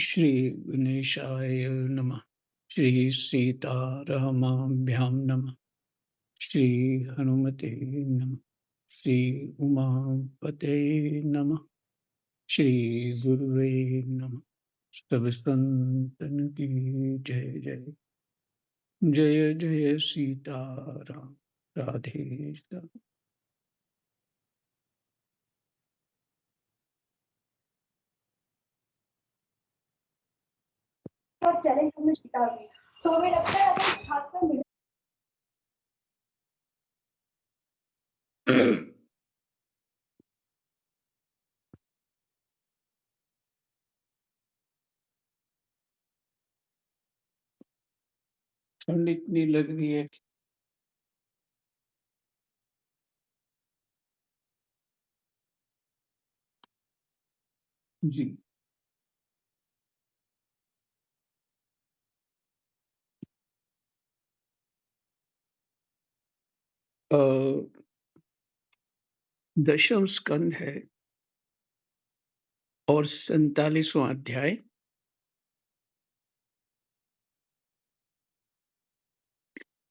श्री गणेशाय नमः। श्री सीतारामाभ्यां नमः। श्री हनुमते नमः। श्री उमापते नमः। श्री गुरुवे नमः। सब संतन की जय जय। जय जय सीताराम। राधे श्याम। और चैलेंज हमने स्वीकार किया। तो हमें लगता है अगर खासकर मिडिल ठंड इतनी लग रही है। जी। अ, दशम स्कंद है और 47वां अध्याय।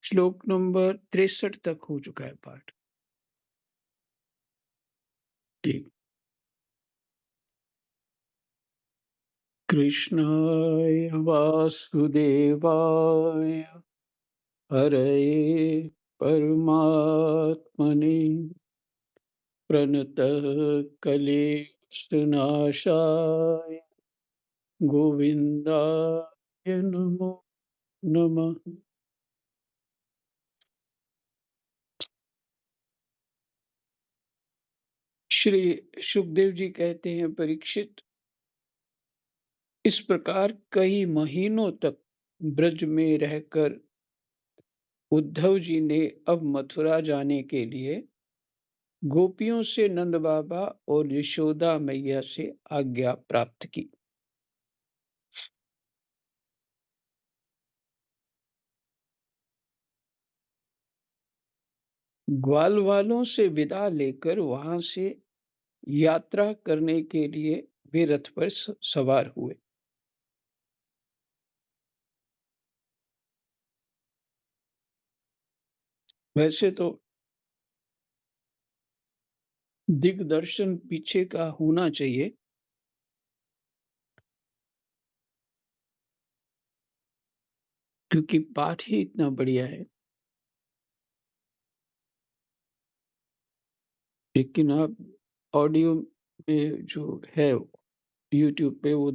श्लोक नंबर 63 तक हो चुका है पाठ। ठीक। कृष्णाय वासुदेवाय हरये परमात्मने प्रणतः क्लेशनाशाय गोविन्दाय नमो नमः। श्री सुखदेव जी कहते हैं, परीक्षित, इस प्रकार कई महीनों तक ब्रज में रहकर उद्धव जी ने अब मथुरा जाने के लिए गोपियों से नंद बाबा और यशोदा मैया से आज्ञा प्राप्त की। ग्वाल वालों से विदा लेकर वहां से यात्रा करने के लिए वे रथ पर सवार हुए। वैसे तो दिग्दर्शन पीछे का होना चाहिए, क्योंकि पाठ ही इतना बढ़िया है। लेकिन आप ऑडियो में जो है यूट्यूब पे वो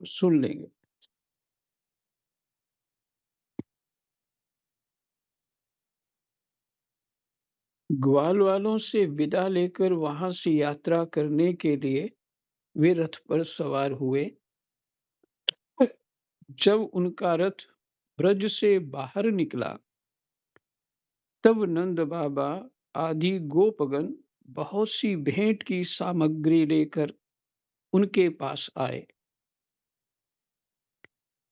सुन लेंगे। ग्वाल वालों से विदा लेकर वहां से यात्रा करने के लिए वे रथ पर सवार हुए। जब उनका रथ ब्रज से बाहर निकला, तब नंद बाबा आदि गोपगण बहुत सी भेंट की सामग्री लेकर उनके पास आए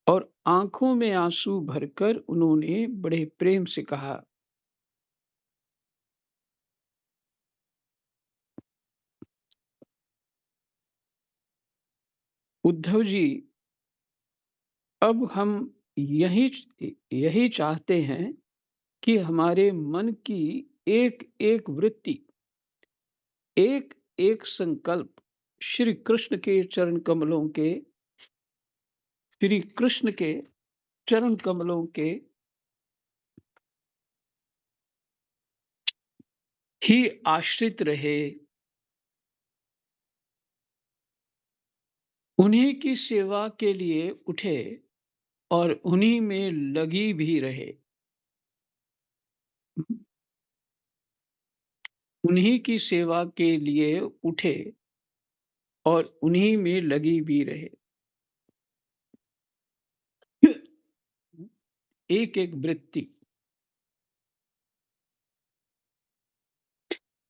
और आंखों में आंसू भरकर उन्होंने बड़े प्रेम से कहा, उद्धव जी, अब हम यही यही चाहते हैं कि हमारे मन की एक एक वृत्ति, एक एक संकल्प श्री कृष्ण के चरण कमलों के श्री कृष्ण के चरण कमलों के ही आश्रित रहे, उन्हीं की सेवा के लिए उठे और उन्हीं में लगी भी रहे। उन्हीं की सेवा के लिए उठे और उन्हीं में लगी भी रहे। एक एक वृत्ति।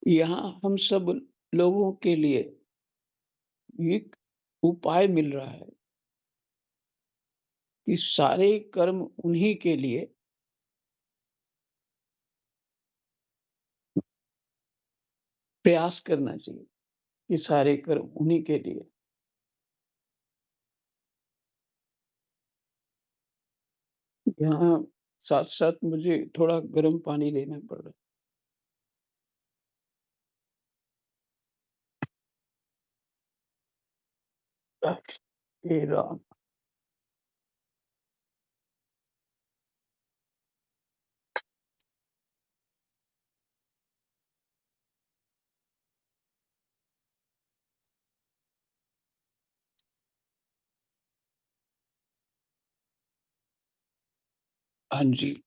यहाँ हम सब लोगों के लिए एक उपाय मिल रहा है कि सारे कर्म उन्हीं के लिए, प्रयास करना चाहिए कि सारे कर्म उन्हीं के लिए। यहाँ साथ-साथ मुझे थोड़ा गर्म पानी लेना पड़ रहा है। हे राम! हाँ जी।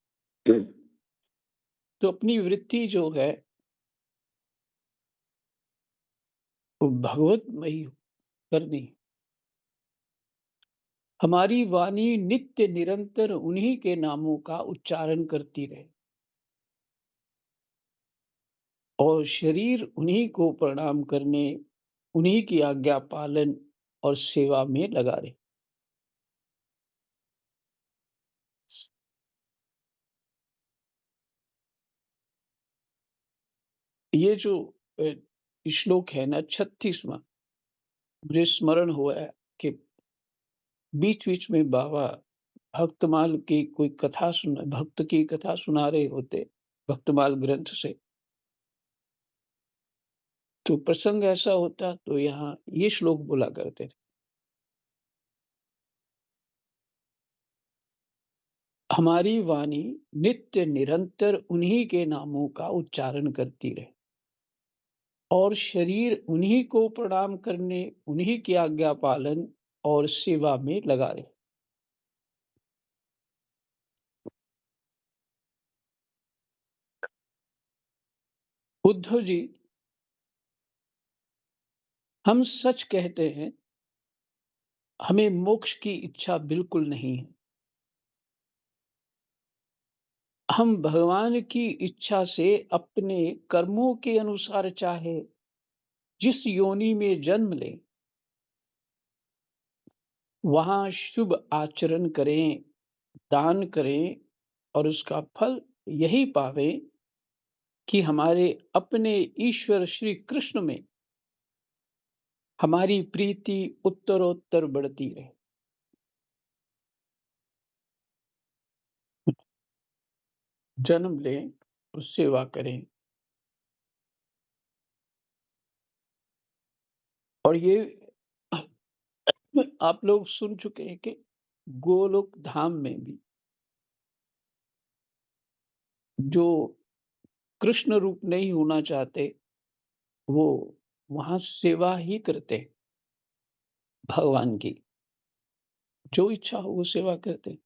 तो अपनी वृत्ति जो है, वो भगवतमयी करनी। हमारी वाणी नित्य निरंतर उन्हीं के नामों का उच्चारण करती रहे और शरीर उन्हीं को प्रणाम करने, उन्हीं की आज्ञा पालन और सेवा में लगा रहे। ये जो श्लोक है ना 36वां, मुझे स्मरण हुआ है कि बीच-बीच में बाबा भक्तमाल की कोई कथा सुना भक्त की कथा सुना रहे होते, भक्तमाल ग्रंथ से। तो प्रसंग ऐसा होता तो यहाँ ये श्लोक बोला करते थे। हमारी वाणी नित्य निरंतर उन्हीं के नामों का उच्चारण करती रहे और शरीर उन्हीं को प्रणाम करने, उन्हीं की आज्ञा पालन और सेवा में लगा रहे। उद्धव जी, हम सच कहते हैं, हमें मोक्ष की इच्छा बिल्कुल नहीं है। हम भगवान की इच्छा से अपने कर्मों के अनुसार चाहे जिस योनि में जन्म लें, वहाँ शुभ आचरण करें, दान करें और उसका फल यही पावें कि हमारे अपने ईश्वर श्री कृष्ण में हमारी प्रीति उत्तरोत्तर बढ़ती रहे। जन्म लें और सेवा करें। और ये आप लोग सुन चुके हैं कि गोलोक धाम में भी जो कृष्ण रूप नहीं होना चाहते, वो वहाँ सेवा ही करते हैं भगवान की। जो इच्छा हो वो सेवा करते हैं।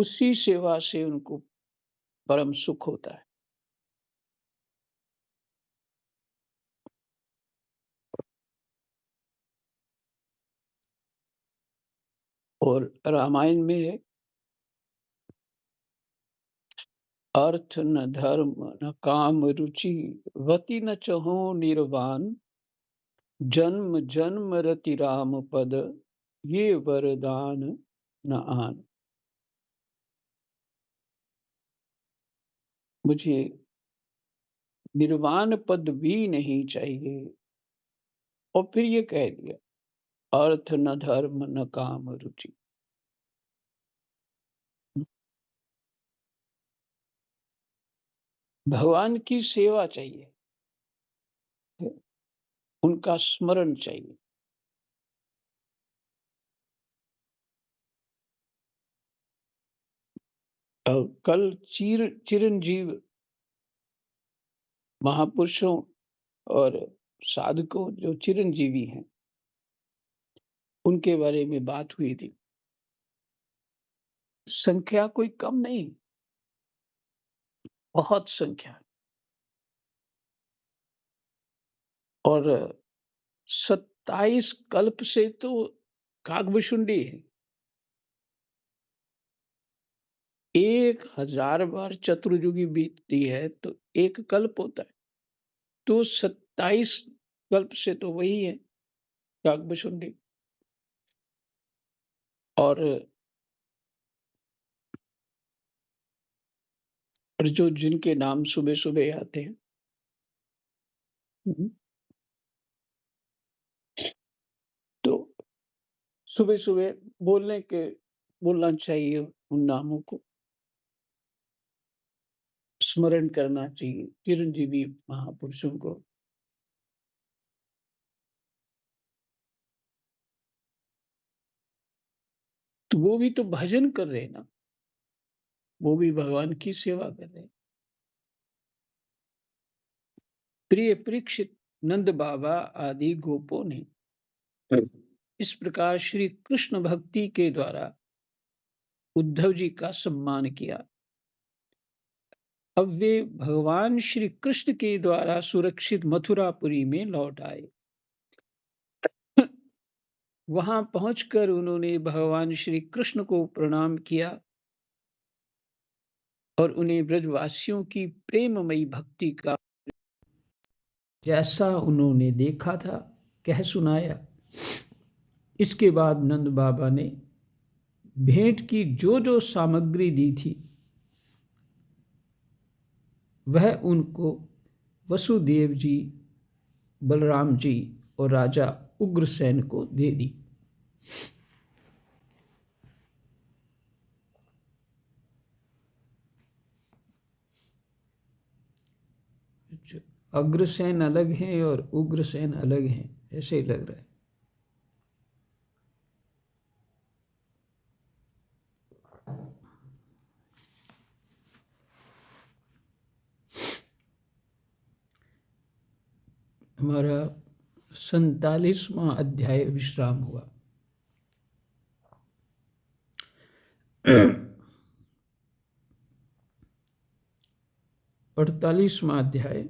उसी सेवा से उनको परम सुख होता है। और रामायण में है, अर्थ न धर्म न काम रुचि वति न चहो निर्वाण जन्म जन्म रति राम पद ये वरदान न आन। मुझे निर्वाण पद भी नहीं चाहिए। और फिर ये कह दिया, अर्थ न धर्म न काम रुचि। भगवान की सेवा चाहिए, उनका स्मरण चाहिए। कल चिरंजीव महापुरुषों और साधकों जो चिरंजीवी हैं, उनके बारे में बात हुई थी। संख्या कोई कम नहीं, बहुत संख्या है। और 27 कल्प से तो कागभूषुंडी है। 1000 बार चतुर्युगी बीतती है तो एक कल्प होता है। तो 27 कल्प से तो वही है कागभूषुंडी। और जो जिनके नाम सुबह-सुबह आते हैं, हुँ, तो सुबह-सुबह बोलने के बोलना चाहिए उन नामों को, स्मरण करना चाहिए चिरंजीवी महापुरुषों को। तो वो भी तो भजन कर रहे हैं ना, वो भी भगवान की सेवा कर रहे हैं। प्रिय परीक्षित, नंद बाबा आदि गोपों ने इस प्रकार श्री कृष्ण भक्ति के द्वारा उद्धव जी का सम्मान किया। अब वे भगवान श्री कृष्ण के द्वारा सुरक्षित मथुरापुरी में लौट आए। वहां पहुंचकर उन्होंने भगवान श्री कृष्ण को प्रणाम किया और उन्हें ब्रजवासियों की प्रेममयी भक्ति का जैसा उन्होंने देखा था कह सुनाया। इसके बाद नंद बाबा ने भेंट की जो जो सामग्री दी थी वह उनको वसुदेव जी, बलराम जी और राजा उग्रसेन को दे दी। अग्रसेन अलग हैं और उग्रसेन अलग हैं, ऐसे ही लग रहा है। हमारा 47वां अध्याय विश्राम हुआ। 48वां अध्याय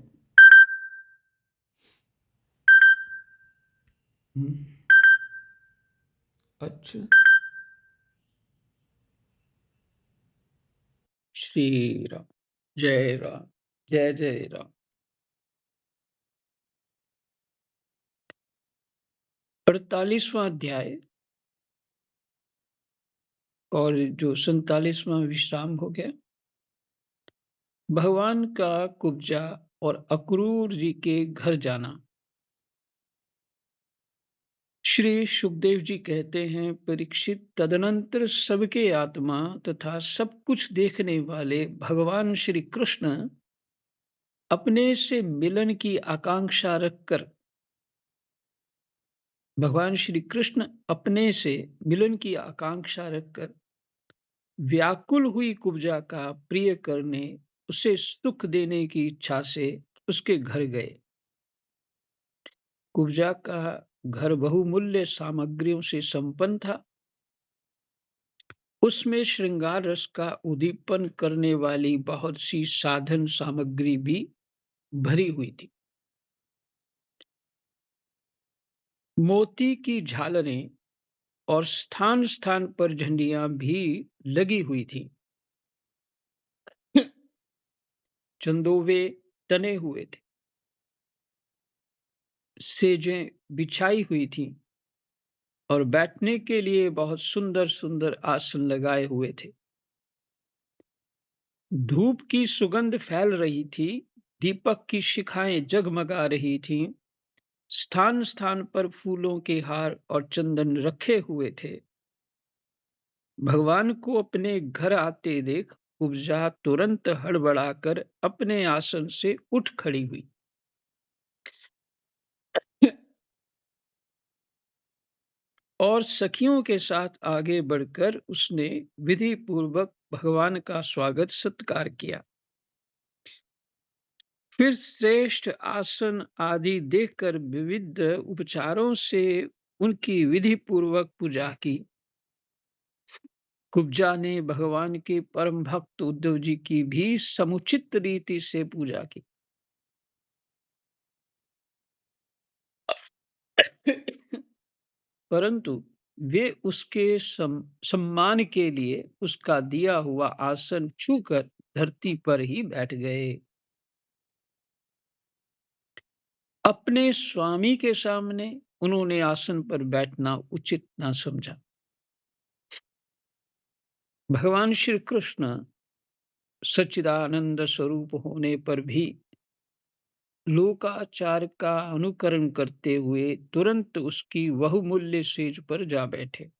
अच्छा, श्री राम, जय राम, जय जय राम। 48वां अध्याय और जो 47वां विश्राम हो गया, भगवान का कुब्जा और अक्रूर जी के घर जाना। श्री सुखदेव जी कहते हैं, परीक्षित, तदनंतर सबके आत्मा तथा सब कुछ देखने वाले भगवान श्री कृष्ण अपने से मिलन की आकांक्षा रखकर भगवान श्री कृष्ण अपने से मिलन की आकांक्षा रखकर व्याकुल हुई कुब्जा का प्रिय करने, उसे सुख देने की इच्छा से उसके घर गए। कुब्जा का घर बहुमूल्य सामग्रियों से संपन्न था। उसमें श्रृंगार रस का उद्दीपन करने वाली बहुत सी साधन सामग्री भी भरी हुई थी। मोती की झालरें और स्थान स्थान पर झंडियां भी लगी हुई थी। चंदोवे तने हुए थे, सेजें बिछाई हुई थी और बैठने के लिए बहुत सुंदर सुंदर आसन लगाए हुए थे। धूप की सुगंध फैल रही थी, दीपक की शिखाएं जगमगा रही थीं। स्थान स्थान पर फूलों के हार और चंदन रखे हुए थे। भगवान को अपने घर आते देख कुब्जा तुरंत हड़बड़ाकर अपने आसन से उठ खड़ी हुई और सखियों के साथ आगे बढ़कर उसने विधि पूर्वक भगवान का स्वागत सत्कार किया। फिर श्रेष्ठ आसन आदि देखकर विविध उपचारों से उनकी विधि पूर्वक पूजा की। कुब्जा ने भगवान के परम भक्त उद्धव जी की भी समुचित रीति से पूजा की। परंतु वे उसके सम्मान के लिए उसका दिया हुआ आसन छूकर धरती पर ही बैठ गए। अपने स्वामी के सामने उन्होंने आसन पर बैठना उचित न समझा। भगवान श्री कृष्ण सच्चिदानंद स्वरूप होने पर भी लोकाचार का अनुकरण करते हुए तुरंत उसकी बहुमूल्य सेज पर जा बैठे।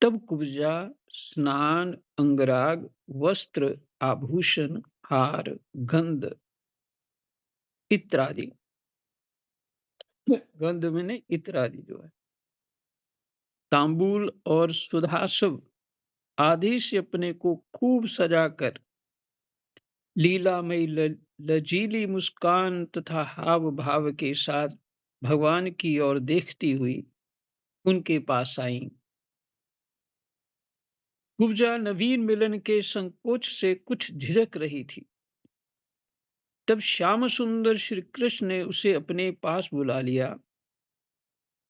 तब कुब्जा स्नान, अंगराग, वस्त्र, आभूषण, हार, गंध इत्यादि, गंध मैंने इत्यादि जो है, तांबूल और सुधासव आदि से अपने को खूब सजाकर लीलामयी लजीली मुस्कान तथा हाव भाव के साथ भगवान की ओर देखती हुई उनके पास आई। कुब्जा नवीन मिलन के संकोच से कुछ झिझक रही थी। तब श्याम सुंदर श्री कृष्ण ने उसे अपने पास बुला लिया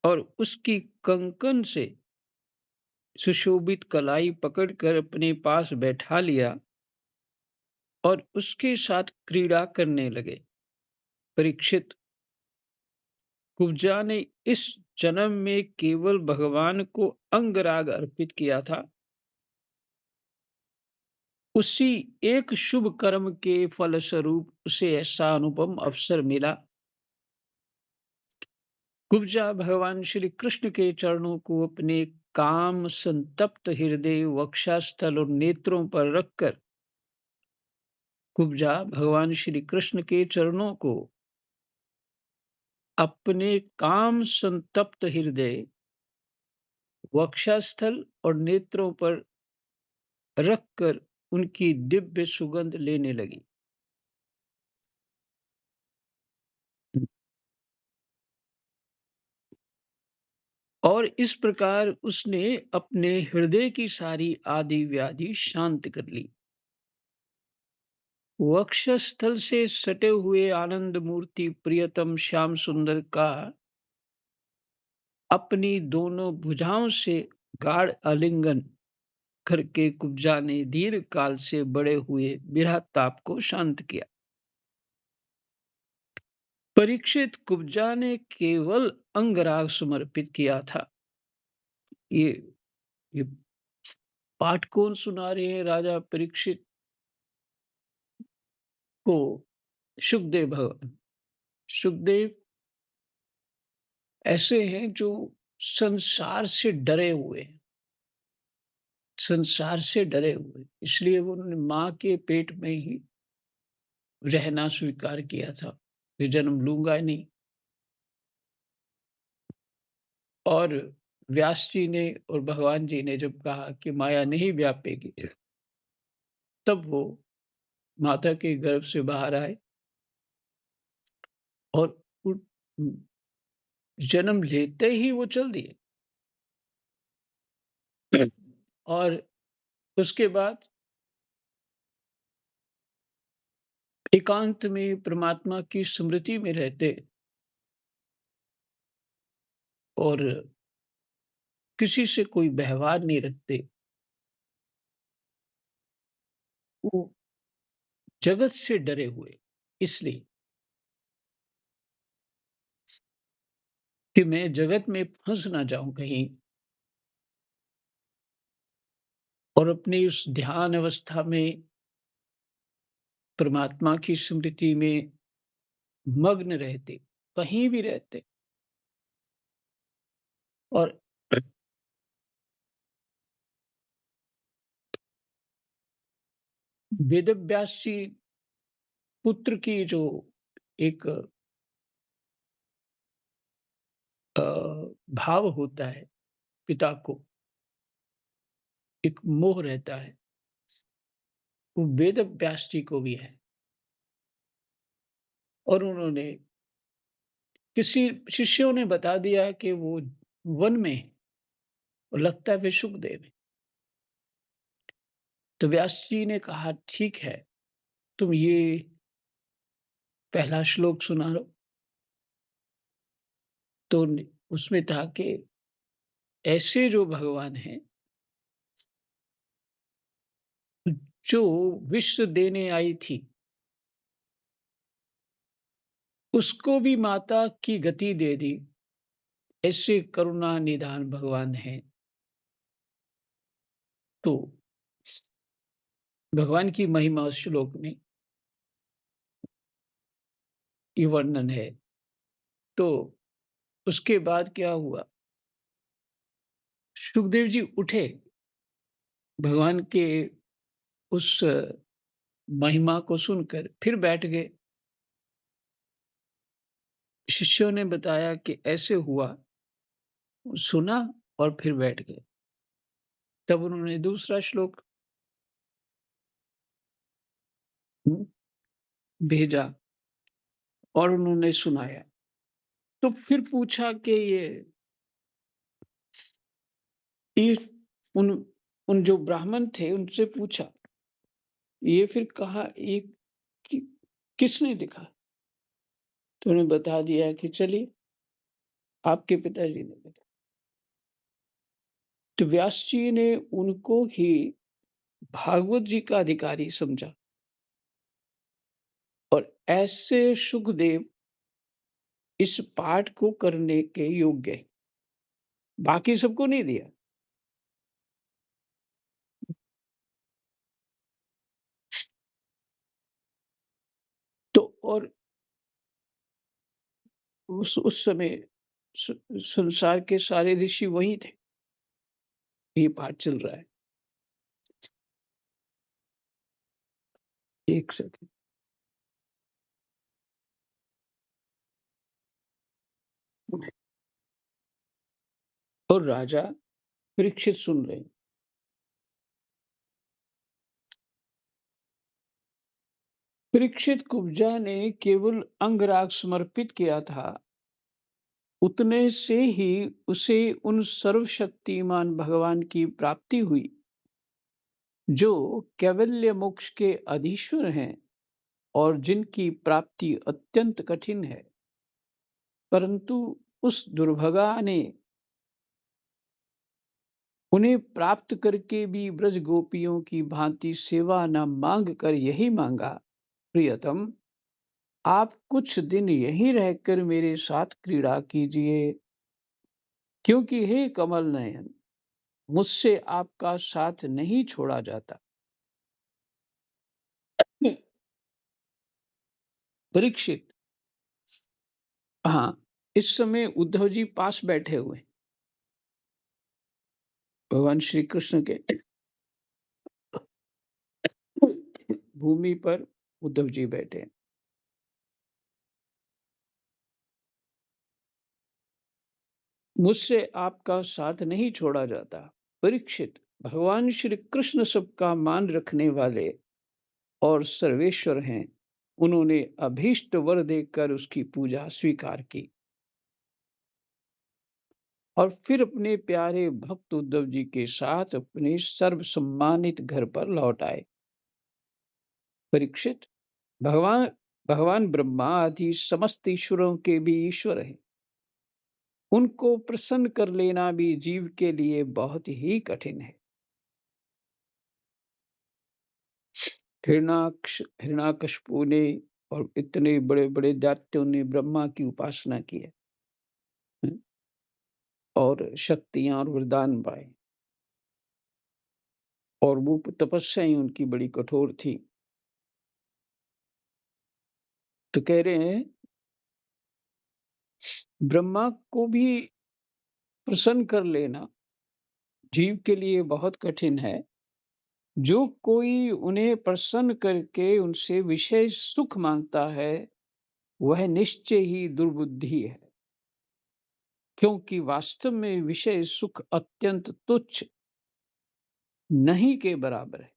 और उसकी कंकन से सुशोभित कलाई पकड़कर अपने पास बैठा लिया और उसके साथ क्रीड़ा करने लगे। परीक्षित, कुब्जा ने इस जन्म में केवल भगवान को अंगराग अर्पित किया था। उसी एक शुभ कर्म के फलस्वरूप उसे ऐसा अनुपम अवसर मिला। कुब्जा भगवान श्री कृष्ण के चरणों को अपने काम संतप्त हृदय, वक्षस्थल और नेत्रों पर रखकर कुब्जा भगवान श्री कृष्ण के चरणों को अपने काम संतप्त हृदय, वक्षस्थल और नेत्रों पर रखकर उनकी दिव्य सुगंध लेने लगी। और इस प्रकार उसने अपने हृदय की सारी आदि व्याधि शांत कर ली। वक्षस्थल से सटे हुए आनंद मूर्ति प्रियतम श्याम सुंदर का अपनी दोनों भुजाओं से गाढ़ आलिंगन करके कुब्जा ने दीर्घ काल से बढ़े हुए विरह ताप को शांत किया। परीक्षित, कुब्जा ने केवल अंगराग समर्पित किया था। ये ये पाठ कौन सुना रहे हैं? राजा परीक्षित को सुखदेव भगवान। सुखदेव ऐसे हैं जो संसार से डरे हुए हैं, संसार से डरे हुए, इसलिए उन्होंने माँ के पेट में ही रहना स्वीकार किया था, ये जन्म लूंगा नहीं। और व्यास जी ने और भगवान जी ने जब कहा कि माया नहीं व्यापेगी, तब वो माता के गर्भ से बाहर आए और जन्म लेते ही वो चल दिए। और उसके बाद एकांत में परमात्मा की स्मृति में रहते और किसी से कोई व्यवहार नहीं रखते। वो जगत से डरे हुए, इसलिए कि मैं जगत में फंस ना जाऊं कहीं, और अपनी उस ध्यान अवस्था में परमात्मा की स्मृति में मग्न रहते, कहीं भी रहते। और वेदव्यास जी पुत्र की जो एक भाव होता है, पिता को एक मोह रहता है, वो वेद व्यास जी को भी है। और उन्होंने किसी शिष्यों ने बता दिया कि वो वन में है, और लगता है वे सुखदेव है। तो व्यास जी ने कहा ठीक है, तुम ये पहला श्लोक सुना लो। तो उसमें था कि ऐसे जो भगवान हैं, जो विश्व देने आई थी, उसको भी माता की गति दे दी, ऐसे करुणा निधान भगवान हैं। तो भगवान की महिमा उस श्लोक में ये वर्णन है। तो उसके बाद क्या हुआ, सुखदेव जी उठे भगवान के उस महिमा को सुनकर फिर बैठ गए। शिष्यों ने बताया कि ऐसे हुआ, सुना और फिर बैठ गए। तब उन्होंने दूसरा श्लोक भेजा और उन्होंने सुनाया। तो फिर पूछा कि ये उन उन जो ब्राह्मण थे उनसे पूछा, ये फिर कहा ये कि, किसने लिखा? तो उन्हें बता दिया कि चलिए आपके पिताजी ने लिखा। तो व्यास जी ने उनको ही भागवत जी का अधिकारी समझा और ऐसे सुखदेव इस पाठ को करने के योग्य है। बाकी सबको नहीं दिया। तो और उस समय संसार के सारे ऋषि वही थे। ये पाठ चल रहा है। एक सेकंड। और राजा परीक्षित सुन रहे हैं। परीक्षित कुब्जा ने केवल अंगराग समर्पित किया था, उतने से ही उसे उन सर्वशक्तिमान भगवान की प्राप्ति हुई जो कैवल्य मोक्ष के अधीश्वर हैं और जिनकी प्राप्ति अत्यंत कठिन है। परंतु उस दुर्भगा ने उन्हें प्राप्त करके भी ब्रज गोपियों की भांति सेवा न मांग कर यही मांगा, प्रियतम आप कुछ दिन यहीं रहकर मेरे साथ क्रीड़ा कीजिए, क्योंकि हे कमल नयन मुझसे आपका साथ नहीं छोड़ा जाता। परीक्षित, हाँ, इस समय उद्धव जी पास बैठे हुए, भगवान श्री कृष्ण के भूमि पर उद्धव जी बैठे हैं। मुझसे आपका साथ नहीं छोड़ा जाता। परीक्षित, भगवान श्री कृष्ण सबका मान रखने वाले और सर्वेश्वर हैं। उन्होंने अभीष्ट वर देकर उसकी पूजा स्वीकार की और फिर अपने प्यारे भक्त उद्धव जी के साथ अपने सर्व सम्मानित घर पर लौट आए। परीक्षित, भगवान भगवान ब्रह्मा आदि समस्त ईश्वरों के भी ईश्वर हैं। उनको प्रसन्न कर लेना भी जीव के लिए बहुत ही कठिन है। हिरण्याकश्यपु ने और इतने बड़े बड़े दैत्यों ने ब्रह्मा की उपासना की है और शक्तियां और वरदान पाए, और वो तपस्या ही उनकी बड़ी कठोर थी। तो कह रहे हैं ब्रह्मा को भी प्रसन्न कर लेना जीव के लिए बहुत कठिन है। जो कोई उन्हें प्रसन्न करके उनसे विशेष सुख मांगता है वह निश्चय ही दुर्बुद्धि है, क्योंकि वास्तव में विषय सुख अत्यंत तुच्छ नहीं के बराबर है।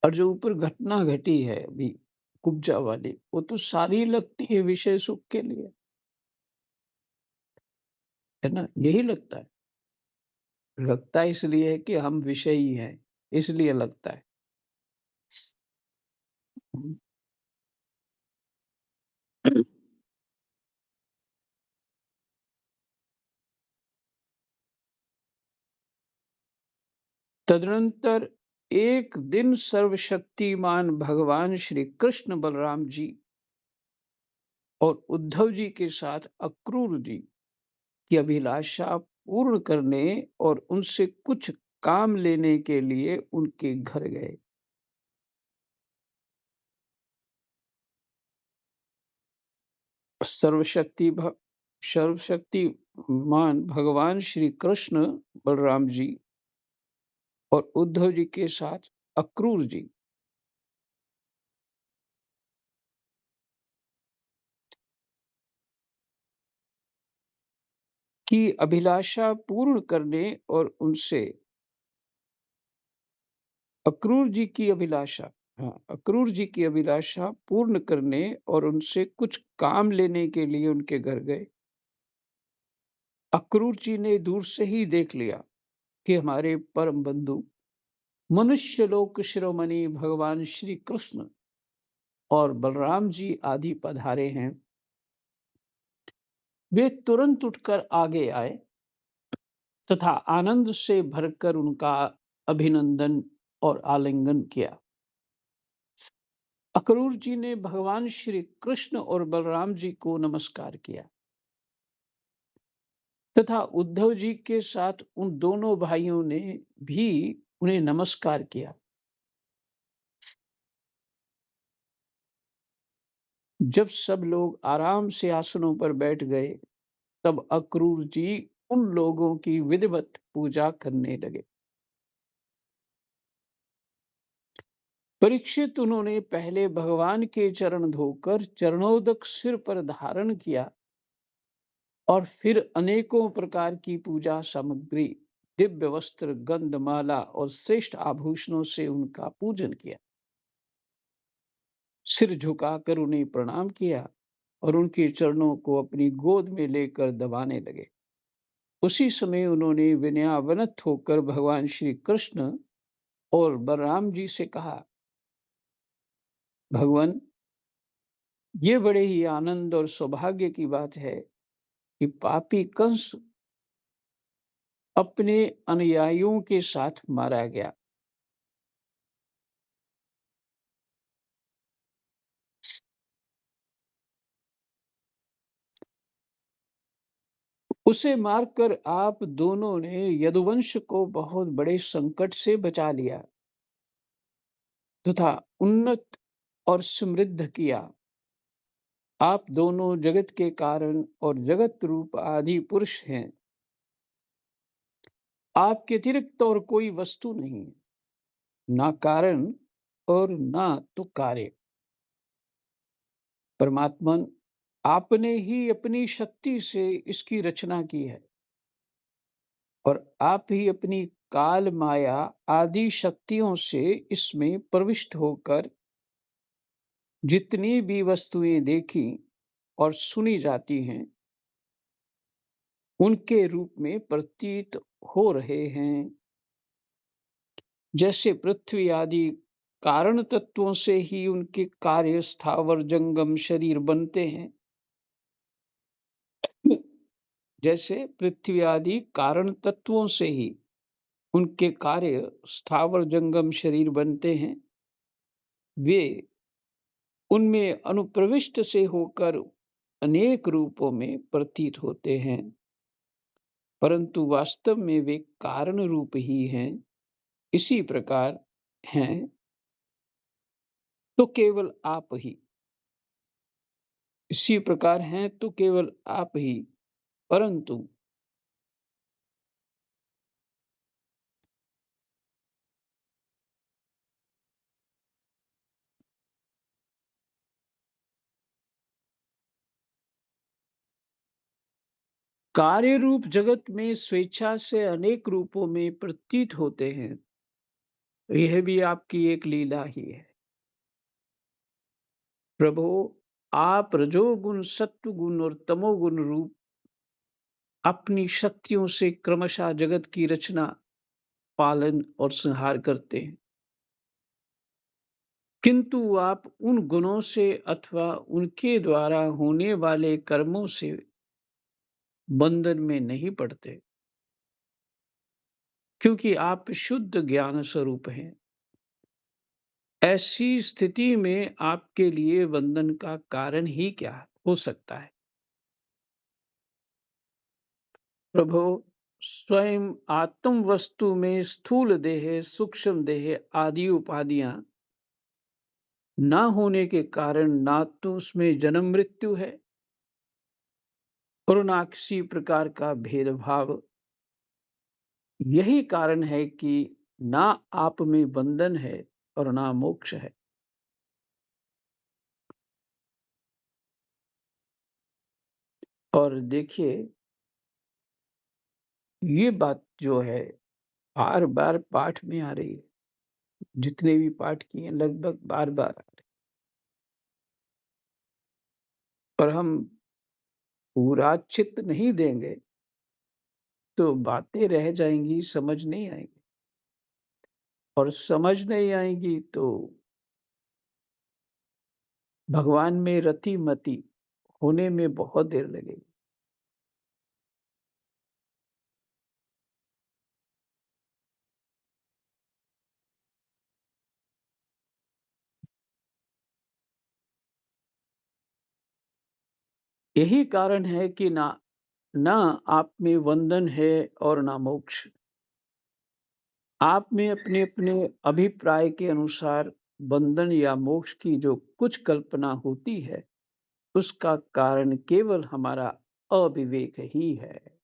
और जो ऊपर घटना घटी है अभी कुब्जा वाली, वो तो सारी लगती है विषय सुख के लिए, है ना? यही लगता है। लगता है इसलिए है कि हम विषयी हैं, इसलिए लगता है। तदनंतर एक दिन सर्वशक्तिमान भगवान श्री कृष्ण बलराम जी और उद्धव जी के साथ अक्रूर जी की अभिलाषा पूर्ण करने और उनसे कुछ काम लेने के लिए उनके घर गए। सर्वशक्ति सर्वशक्तिमान भगवान श्री कृष्ण, बलराम जी और उद्धव जी के साथ अक्रूर जी की अभिलाषा पूर्ण करने और उनसे अक्रूर जी की अभिलाषा अक्रूर जी की अभिलाषा पूर्ण करने और उनसे कुछ काम लेने के लिए उनके घर गए। अक्रूर जी ने दूर से ही देख लिया कि हमारे परम बंधु मनुष्य लोक शिरोमणि भगवान श्री कृष्ण और बलराम जी आदि पधारे हैं। वे तुरंत उठकर आगे आए तथा आनंद से भरकर उनका अभिनंदन और आलिंगन किया। अक्रूर जी ने भगवान श्री कृष्ण और बलराम जी को नमस्कार किया तथा उद्धव जी के साथ उन दोनों भाइयों ने भी उन्हें नमस्कार किया। जब सब लोग आराम से आसनों पर बैठ गए, तब अक्रूर जी उन लोगों की विधिवत पूजा करने लगे। परीक्षित उन्होंने पहले भगवान के चरण धोकर चरणोदक सिर पर धारण किया और फिर अनेकों प्रकार की पूजा सामग्री, दिव्य वस्त्र, गंधमाला और श्रेष्ठ आभूषणों से उनका पूजन किया। सिर झुकाकर उन्हें प्रणाम किया और उनके चरणों को अपनी गोद में लेकर दबाने लगे। उसी समय उन्होंने विनयावनत होकर भगवान श्री कृष्ण और बलराम जी से कहा, भगवान, ये बड़े ही आनंद और सौभाग्य की बात है कि पापी कंस अपने अनुयायियों के साथ मारा गया। उसे मारकर आप दोनों ने यदुवंश को बहुत बड़े संकट से बचा लिया तथा उन्नत और समृद्ध किया। आप दोनों जगत के कारण और जगत रूप आदि पुरुष हैं। आपके अतिरिक्त और कोई वस्तु नहीं है, ना कारण और ना तो कार्य। परमात्मन, आपने ही अपनी शक्ति से इसकी रचना की है और आप ही अपनी काल माया आदि शक्तियों से इसमें प्रविष्ट होकर जितनी भी वस्तुएं देखी और सुनी जाती हैं, उनके रूप में प्रतीत हो रहे हैं। जैसे पृथ्वी आदि कारण तत्वों से ही उनके कार्य स्थावर जंगम शरीर बनते हैं, जैसे पृथ्वी आदि कारण तत्वों से ही उनके कार्य स्थावर जंगम शरीर बनते हैं, वे उनमें अनुप्रविष्ट से होकर अनेक रूपों में प्रतीत होते हैं, परंतु वास्तव में वे कारण रूप ही हैं। इसी प्रकार हैं तो केवल आप ही, इसी प्रकार हैं तो केवल आप ही, परंतु कार्य रूप जगत में स्वेच्छा से अनेक रूपों में प्रतीत होते हैं। यह भी आपकी एक लीला ही है। प्रभु, आप रजोगुण, सत्वगुण और तमोगुण रूप अपनी शक्तियों से क्रमशः जगत की रचना, पालन और संहार करते हैं, किंतु आप उन गुणों से अथवा उनके द्वारा होने वाले कर्मों से बंधन में नहीं पड़ते, क्योंकि आप शुद्ध ज्ञान स्वरूप हैं। ऐसी स्थिति में आपके लिए बंधन का कारण ही क्या हो सकता है? प्रभु, स्वयं आत्म वस्तु में स्थूल देह, सूक्ष्म देह आदि उपाधियां ना होने के कारण ना तो उसमें जन्म मृत्यु है और ना किसी प्रकार का भेदभाव। यही कारण है कि ना आप में बंधन है और ना मोक्ष है। और देखिए, ये बात जो है बार-बार पाठ में आ रही है। जितने भी पाठ किए लगभग बार-बार आ रही है। और हम पूरा चित्त नहीं देंगे तो बातें रह जाएँगी, समझ नहीं आएँगी। और समझ नहीं आएँगी तो भगवान में रति-मति होने में बहुत देर लगेगी। यही कारण है कि ना ना आप में बंधन है और ना मोक्ष। आप में अपने-अपने अभिप्राय के अनुसार बंधन या मोक्ष की जो कुछ कल्पना होती है, उसका कारण केवल हमारा अविवेक ही है।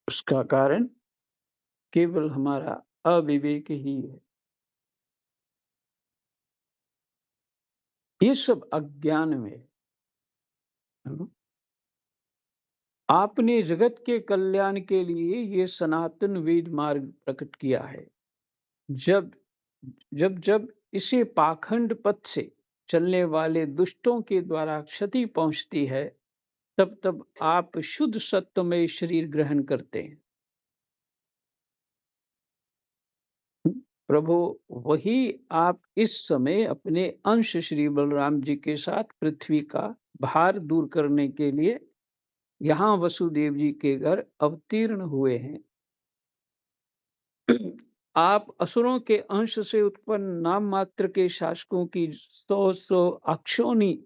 उसका कारण केवल हमारा अविवेक ही है। ये सब अज्ञान में है ना? आपने जगत के कल्याण के लिए ये सनातन वेद मार्ग प्रकट किया है। जब जब जब इसे पाखंड पथ से चलने वाले दुष्टों के द्वारा क्षति पहुंचती है, तब तब आप शुद्ध सत्व में शरीर ग्रहण करते हैं। प्रभु, वही आप इस समय अपने अंश श्री बलराम जी के साथ पृथ्वी का भार दूर करने के लिए यहाँ वसुदेव जी के घर अवतीर्ण हुए हैं। आप असुरों के अंश से उत्पन्न नाम मात्र के शासकों की सौ अक्षौनी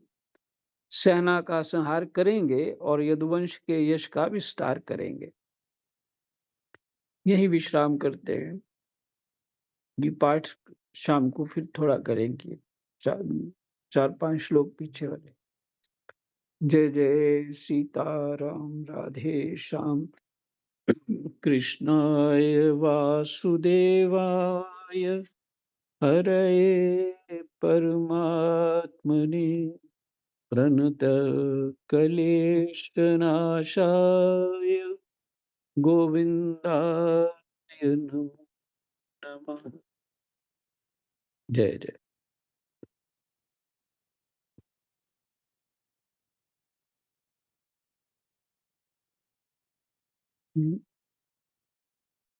सेना का संहार करेंगे और यदुवंश के यश का विस्तार करेंगे। यही विश्राम करते हैं। ये पाठ शाम को फिर थोड़ा करेंगे। चार 4-5 श्लोक पीछे वाले। जय जय सीताराम, राधे श्याम। कृष्णाय वासुदेवाय हरये परमात्मने प्रणतक्लेशनाशाय गोविन्दाय नमो नमः। जय जय।